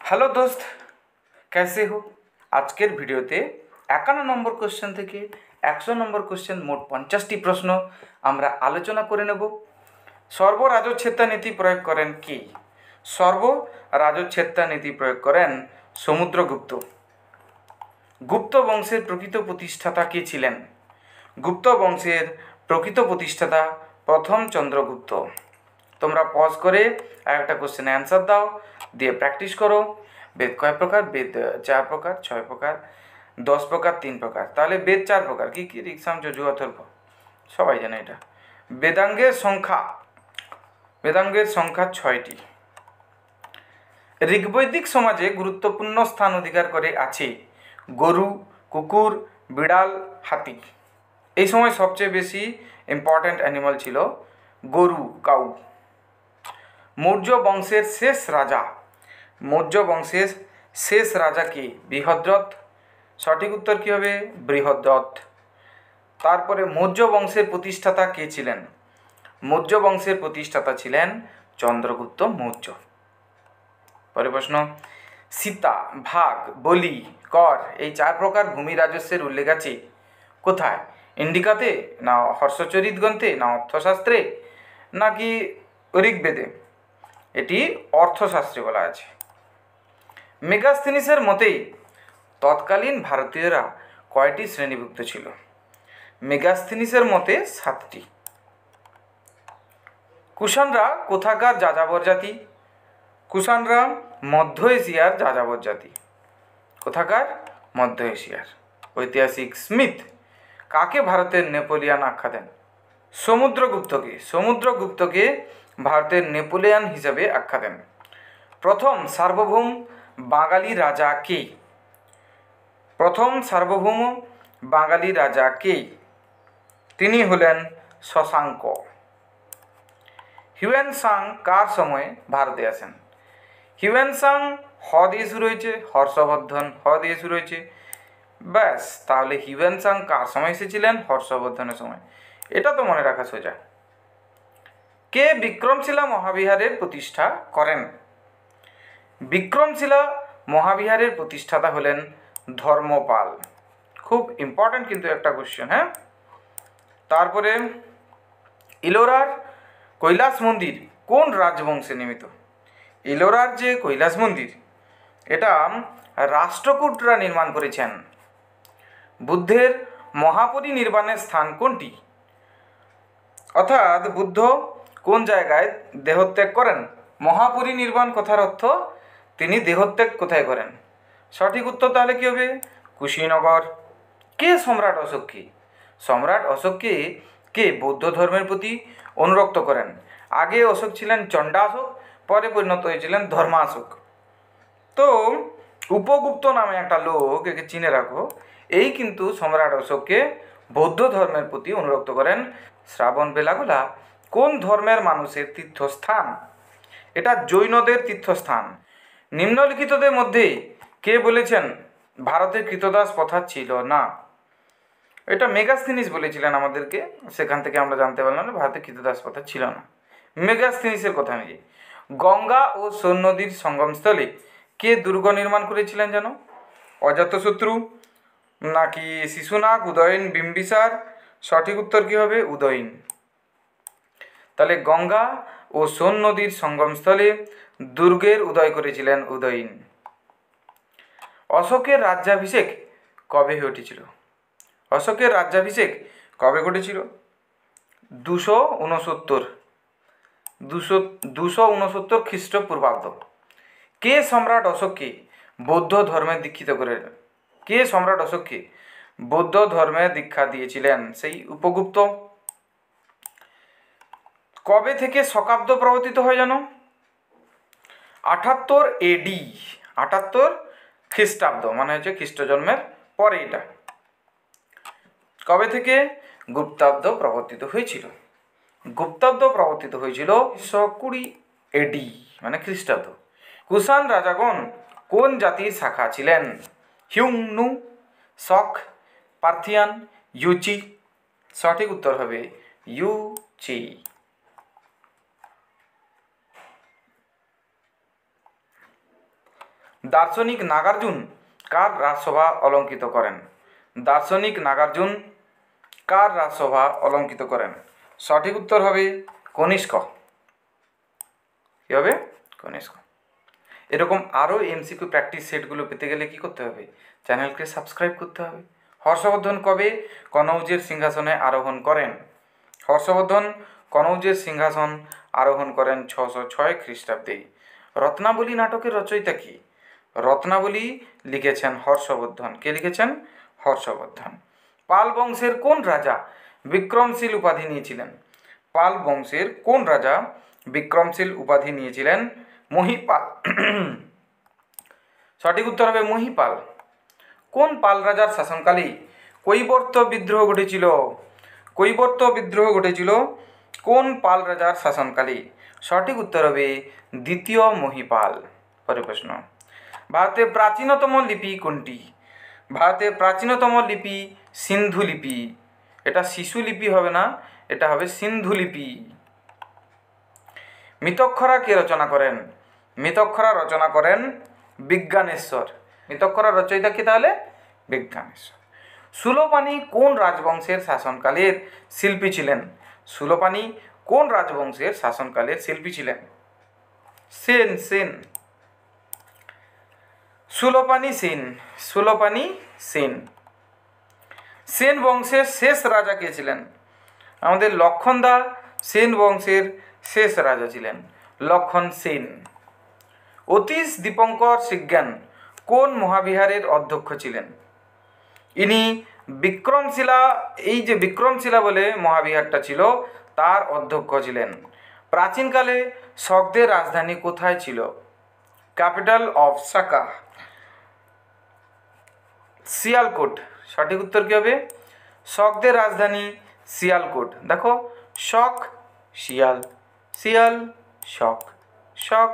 Hello দোস্ত, कैसे हो? আজকের ভিডিওতে 51 নম্বর কোশ্চেন থেকে 100 নম্বর কোশ্চেন মোট 50টি প্রশ্ন আমরা আলোচনা করে নেব। সর্বরাজচ্ছেদ্যা নীতি প্রয়োগ করেন কি? সর্বরাজচ্ছেদ্যা নীতি প্রয়োগ করেন সমুদ্রগুপ্ত। গুপ্ত বংশের প্রকৃত প্রতিষ্ঠাতা কে ছিলেন? গুপ্ত বংশের প্রকৃত প্রতিষ্ঠাতা প্রথম চন্দ্রগুপ্ত। তোমরা পজ করে একটা কোশ্চেন অ্যান্সার দাও, দিয়ে প্র্যাকটিস করো। বেদ কয় প্রকার? বেদ 4 প্রকার, 6 প্রকার, 10 প্রকার, 3 প্রকার। তাহলে বেদ 4 প্রকার কি কি? ঋক্সাম, যজু, অথর্ব, সবাই জানে এটা। বেদাঙ্গের সংখ্যা 6টি। ঋগ্বৈদিক সমাজে গুরুত্বপূর্ণ স্থান অধিকার করে আছে গরু, কুকুর, বিড়াল, হাতি। এই সময় সবচেয়ে বেশি ইম্পর্ট্যান্ট অ্যানিমাল ছিল গরু, কাউ। মৌর্য বংশের শেষ রাজা কে? বৃহদ্রথ। সঠিক উত্তর কী হবে? বৃহদ্রথ। তারপরে মৌর্য বংশের প্রতিষ্ঠাতা কে ছিলেন? মৌর্য বংশের প্রতিষ্ঠাতা ছিলেন চন্দ্রগুপ্ত মৌর্য। পরে প্রশ্ন, সীতা, ভাগ, বলি, কর এই 4 প্রকার ভূমি রাজস্বের উল্লেখ আছে কোথায়? ইন্ডিকাতে, না হর্ষচরিত গ্রন্থে, না অর্থশাস্ত্রে, নাকি ঋগ্বেদে? এটি অর্থশাস্ত্রে বলা আছে। মেগাস্থিনিসের মতেই তৎকালীন ভারতীয়রা কয়টি শ্রেণীভুক্ত ছিল? মেগাস্থিনিসের মতে 7টি। কুষাণরা কোথাকার যাযাবর জাতি? কুষাণরা মধ্য এশিয়ার যাযাবর জাতি। কোথাকার? মধ্য এশিয়ার। ঐতিহাসিক স্মিথ কাকে ভারতের নেপোলিয়ান আখ্যা দেন? সমুদ্রগুপ্তকে ভারতের নেপোলিয়ান হিসাবে আখ্যা দেন। প্রথম সার্বভৌম বাঙালি রাজা কে? প্রথম সার্বভৌম বাঙালি রাজা কে? তিনি হলেন শশাঙ্ক। হিউয়েন সাং কার সময়ে ভারতে আসেন? হিউয়েন সাং হ দিয়ে শুরু হয়েছে, হর্ষবর্ধন হ দিয়ে শুরু হয়েছে। ব্যাস, তাহলে হিউয়েন সাং কার সময় এসেছিলেন? হর্ষবর্ধনের সময়। এটা তো মনে রাখা সোজা। কে বিক্রমশিলা মহাবিহারের প্রতিষ্ঠা করেন? বিক্রমশিলা মহাবিহারের প্রতিষ্ঠাতা হলেন ধর্মপাল। খুব ইম্পর্ট্যান্ট কিন্তু একটা কোশ্চেন, হ্যাঁ। তারপরে ইলোরার কৈলাস মন্দির কোন রাজবংশে নির্মিত? ইলোরার যে কৈলাস মন্দির, এটা রাষ্ট্রকূটরা নির্মাণ করেছেন। বুদ্ধের মহাপরিনির্বাণের স্থান কোনটি? অর্থাৎ বুদ্ধ কোন জায়গায় দেহত্যাগ করেন? মহাপরিনির্বাণ কথার অর্থ তিনি দেহত্যাগ কোথায় করেন? সঠিক উত্তর তাহলে কী হবে? কুশীনগর। কে সম্রাট অশোককে? সম্রাট অশোককে কে বৌদ্ধ ধর্মের প্রতি অনুরক্ত করেন? আগে অশোক ছিলেন চণ্ডাশোক, পরে পরিণত হয়েছিলেন ধর্মাশোক। তো উপগুপ্ত নামে একটা লোক, একে চিনে রাখো, এই কিন্তু সম্রাট অশোককে বৌদ্ধ ধর্মের প্রতি অনুরক্ত করেন। শ্রাবণ বেলাগোলা কোন ধর্মের মানুষের তীর্থস্থান? এটা জৈনদের তীর্থস্থান। নিম্নলিখিতদের মধ্যে কে বলেছেন ভারতের কৃতদাস প্রথা ছিল না? এটা মেগাস্থিনিস বলেছিলেন আমাদেরকে, সেখান থেকে আমরা জানতে পারলাম না ভারতের কৃতদাস প্রথা ছিল না। মেগাস্থিনিসের কথা অনুযায়ী গঙ্গা ও সোন নদীর সঙ্গমস্থলে কে দুর্গ নির্মাণ করেছিলেন যেন? অজাতশত্রু, নাকি শিশুনাগ, উদয়ন, বিম্বিসার? সঠিক উত্তর কী হবে? উদয়ন। তাহলে গঙ্গা ও সোন নদীর সঙ্গমস্থলে দুর্গের উদয় করেছিলেন উদয়ন। অশোকের রাজ্যাভিষেক কবে ঘটেছিল? অশোকের রাজ্যাভিষেক কবে ঘটেছিল? 269 খ্রিস্টপূর্বাব্দ। কে সম্রাট অশোককে বৌদ্ধ ধর্মে দীক্ষিত করেন? কে সম্রাট অশোককে বৌদ্ধ ধর্মে দীক্ষা দিয়েছিলেন? সেই উপগুপ্ত। কবে থেকে শকাব্দ প্রবর্তিত হয় জানো? 78 AD, 78 খ্রিস্টাব্দ, মানে হচ্ছে খ্রিস্ট জন্মের পরে। এটা কবে থেকে? গুপ্তাব্দ প্রবর্তিত হয়েছিল। গুপ্তাব্দ প্রবর্তিত হয়েছিল 120 AD, মানে খ্রিস্টাব্দ। কুষাণ রাজাগণ কোন জাতির শাখা ছিলেন? হিউংনু, শক, পার্থিয়ান, ইউচি? সঠিক উত্তর হবে ইউচি। দার্শনিক নাগার্জুন কার রাজসভা অলঙ্কিত করেন? দার্শনিক নাগার্জুন কার রাজসভা অলঙ্কিত করেন? সঠিক উত্তর হবে কনিষ্ক। কী হবে? কনিষ্ক। এরকম আরও এমসিকিউ প্র্যাকটিস সেটগুলো পেতে গেলে কী করতে হবে? চ্যানেলকে সাবস্ক্রাইব করতে হবে। হর্ষবর্ধন কবে কনৌজের সিংহাসনে আরোহণ করেন? হর্ষবর্ধন কনৌজের সিংহাসন আরোহণ করেন 606 খ্রিস্টাব্দে। রত্নাবলী নাটকের রচয়িতা কি? রত্নাবলী লিখেছেন হর্ষবর্ধন। কে লিখেছেন? হর্ষবর্ধন। পাল বংশের কোন রাজা বিক্রমশীল উপাধি নিয়েছিলেন? পাল বংশের কোন রাজা বিক্রমশীল উপাধি নিয়েছিলেন? মহিপাল। সঠিক উত্তর হবে মহিপাল। কোন পাল রাজার শাসনকালে কৈবর্ত বিদ্রোহ ঘটেছিল? কৈবর্ত বিদ্রোহ ঘটেছিল কোন পাল রাজার শাসনকালে? সঠিক উত্তর হবে দ্বিতীয় মহিপাল। পরের প্রশ্ন, ভারতের প্রাচীনতম লিপি কোনটি? ভারতের প্রাচীনতম লিপি সিন্ধু লিপি। এটা শিশু লিপি হবে না, এটা হবে সিন্ধু লিপি। মিতক্ষরা কে রচনা করেন? মিতক্ষরা রচনা করেন বিজ্ঞানেশ্বর। মিতক্ষরা রচয়িতা কি তাহলে? বিজ্ঞানেশ্বর। সুলোপানি কোন রাজবংশের শাসনকালের শিল্পী ছিলেন? সুলোপানি কোন রাজবংশের শাসনকালের শিল্পী ছিলেন? সেন। সেন। সুলোপানি সেন। সুলোপানি সেন। সেন বংশের শেষ রাজা কে ছিলেন? আমাদের লক্ষণদা সেন বংশের শেষ রাজা ছিলেন, লক্ষণ সেন। অতীশ দীপঙ্কর সিজ্ঞান কোন মহাবিহারের অধ্যক্ষ ছিলেন? ইনি বিক্রমশিলা, এই যে বিক্রমশিলা বলে মহাবিহারটা ছিল তার অধ্যক্ষ ছিলেন। প্রাচীনকালে শকদের রাজধানী কোথায় ছিল? ক্যাপিটাল অফ সাকা, শিয়ালকোট। সঠিক উত্তর কী হবে? শকদের রাজধানী শিয়ালকোট। দেখো, শক শিয়াল, শিয়াল শক, শক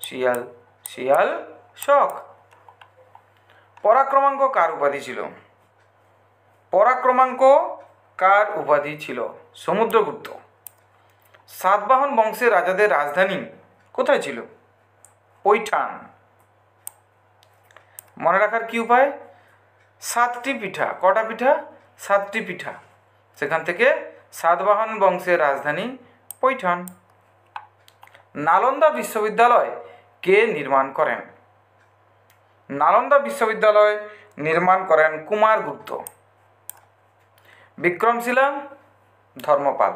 শিয়াল, শিয়াল শক। পরাক্রমাঙ্ক কার উপাধি ছিল? পরাক্রমাঙ্ক কার উপাধি ছিল? সমুদ্রগুপ্ত। সাতবাহন বংশের রাজাদের রাজধানী কোথায় ছিল? পৈঠান। মনে রাখার কি উপায়? 7টি পিঠা। কটা পিঠা? 7টি পিঠা। সেখান থেকে সাতবাহন বংশের রাজধানী পৈঠান। নালন্দা বিশ্ববিদ্যালয় কে নির্মাণ করেন? নালন্দা বিশ্ববিদ্যালয় নির্মাণ করেন কুমারগুপ্ত। বিক্রমশিলা, ধর্মপাল।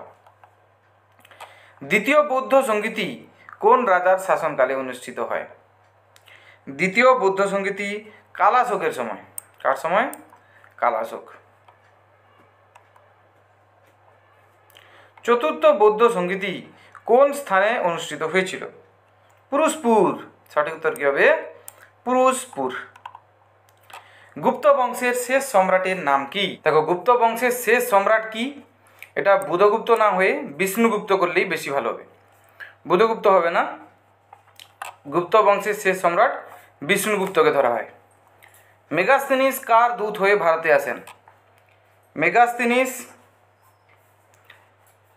দ্বিতীয় বৌদ্ধ সংগীতি কোন রাজার শাসনকালে অনুষ্ঠিত হয়? দ্বিতীয় বৌদ্ধ সংগীতি কালাশোকের সময়। কার সময়? কালাশোক। চতুর্থ বৌদ্ধ সংগীতি কোন স্থানে অনুষ্ঠিত হয়েছিল? পুরুষপুর। সঠিক উত্তর কী হবে? পুরুষপুর। গুপ্ত বংশের শেষ সম্রাটের নাম কি? দেখো, গুপ্ত বংশের শেষ সম্রাট কি? এটা বুধগুপ্ত না হয়ে বিষ্ণুগুপ্ত করলেই বেশি ভালো হবে। বুধগুপ্ত হবে না, গুপ্ত বংশের শেষ সম্রাট বিষ্ণুগুপ্তকে ধরা হয়। মেগাস্থেনিস কার দূত হয়ে ভারতে আসেন? মেগাস্থেনিস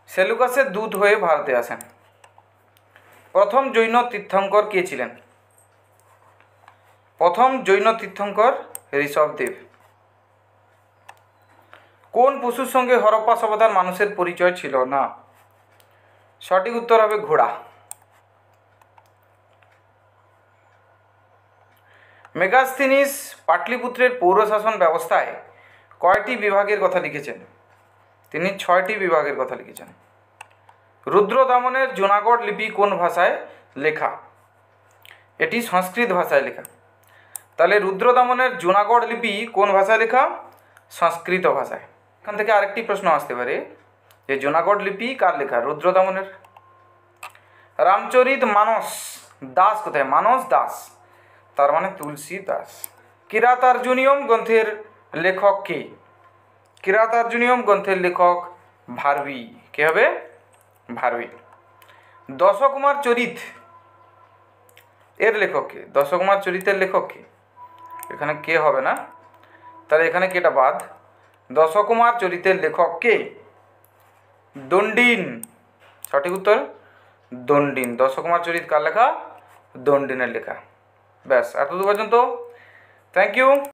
সেলুকাসের দূত হয়ে ভারতে আসেন। প্রথম জৈন তীর্থঙ্কর কে ছিলেন? প্রথম জৈন তীর্থঙ্কর ঋষভদেব। কোন পশুর সঙ্গে হরপ্পা সভ্যতার মানুষের পরিচয় ছিল না? সঠিক উত্তর হবে ঘোড়া। মেগাস্থেনিস পাটলিপুত্রের পৌরশাসন ব্যবস্থায় কয়টি বিভাগের কথা লিখেছেন? তিনি 6টি বিভাগের কথা লিখেছেন। রুদ্রদামনের জুনাগড় লিপি কোন ভাষায় লেখা? এটি সংস্কৃত ভাষায় লেখা। তাহলে রুদ্রদামনের জুনাগড় লিপি কোন ভাষায় লেখা? সংস্কৃত ভাষায়। এখান থেকে আরেকটি প্রশ্ন আসতে পারে যে জুনাগড় লিপি কার লেখা? রুদ্রদামনের। রামচরিত মানস দাস কোথায়? মানস দাস, তার মানে তুলসী দাস। কিরাতার্জুনীয়ম গ্রন্থের লেখক কে? কিরাতার্জুনীয়ম গ্রন্থের লেখক ভারবী। কে হবে? ভারবী। দশকুমার চরিত এর লেখক কে? দশকুমার চরিতের লেখক কে? এখানে কে হবে না, তাহলে এখানে কেটা বাদ। দশকুমার চরিতের লেখক কে? দণ্ডিন। সঠিক উত্তর দণ্ডিন। দশকুমার চরিত কার লেখা? দণ্ডিনের লেখা। ব্যাস এতদূর পর্যন্ত। Thank you.